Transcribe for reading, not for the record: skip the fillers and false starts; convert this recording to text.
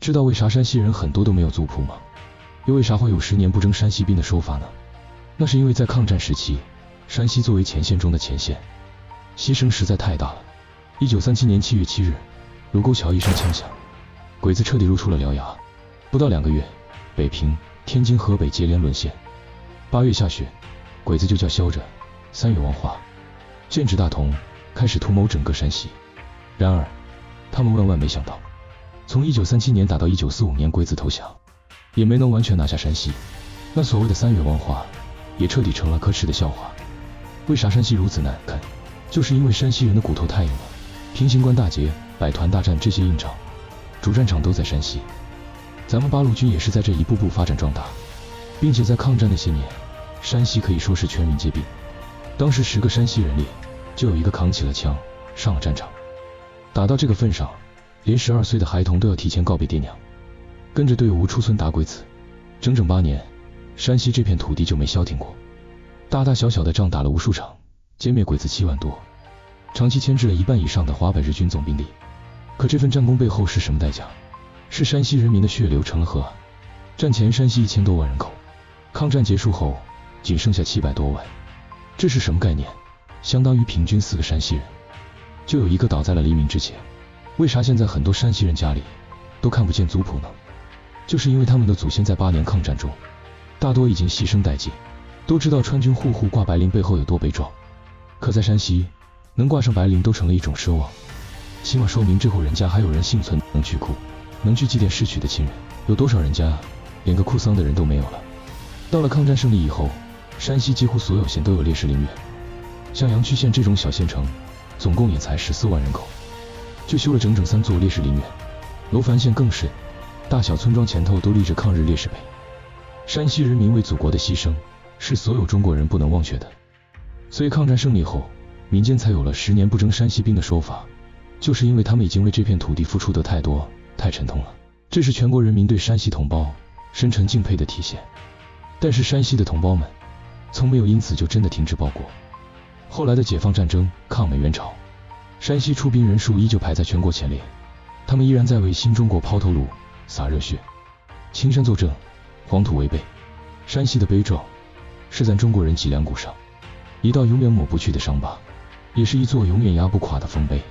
知道为啥山西人很多都没有族谱吗？又为啥会有10年不征山西兵的说法呢？那是因为在抗战时期，山西作为前线中的前线，牺牲实在太大了。1937年7月7日，卢沟桥一声枪响，鬼子彻底入出了辽衙。不到2个月，北平、天津、河北接连沦陷。8月下雪，鬼子就叫嚣着3月亡化，剑指大同，开始图谋整个山西。然而，他们万万没想到，从1937年打到1945年鬼子投降，也没能完全拿下山西。那所谓的3月亡化，也彻底成了可耻的笑话。为啥山西如此难看？就是因为山西人的骨头太硬了。平型关大捷、百团大战这些硬仗，主战场都在山西。咱们八路军也是在这一步步发展壮大，并且在抗战那些年，山西可以说是全民皆兵。当时10个山西人里，就有1个扛起了枪，上了战场。打到这个份上，连12岁的孩童都要提前告别爹娘，跟着队伍出村打鬼子。整整8年，山西这片土地就没消停过，大大小小的仗打了无数场，歼灭鬼子7万多，长期牵制了1半以上的华北日军总兵力。可这份战功背后是什么代价？是山西人民的血流成了河啊！战前山西1000多万人口，抗战结束后仅剩下700多万，这是什么概念？相当于平均4个山西人就有1个倒在了黎明之前。为啥现在很多山西人家里都看不见族谱呢？就是因为他们的祖先在8年抗战中大多已经牺牲殆尽。都知道川军户户挂白绫背后有多悲壮，可在山西能挂上白绫都成了一种奢望，起码说明这户人家还有人幸存，能去哭，能去祭奠逝去的亲人。有多少人家连个哭丧的人都没有了？到了抗战胜利以后，山西几乎所有县都有烈士陵园，像阳曲县这种小县城总共也才14万人口，就修了整整3座烈士陵园。楼烦县更是，大小村庄前头都立着抗日烈士碑。山西人民为祖国的牺牲是所有中国人不能忘却的。所以抗战胜利后，民间才有了10年不征山西兵的说法，就是因为他们已经为这片土地付出的太多太沉痛了。这是全国人民对山西同胞深沉敬佩的体现。但是山西的同胞们从没有因此就真的停止报国。后来的解放战争、抗美援朝，山西出兵人数依旧排在全国前列，他们依然在为新中国抛头颅、洒热血，青山作证，黄土为碑。山西的悲壮是咱中国人脊梁骨上一道永远抹不去的伤疤，也是一座永远压不垮的丰碑。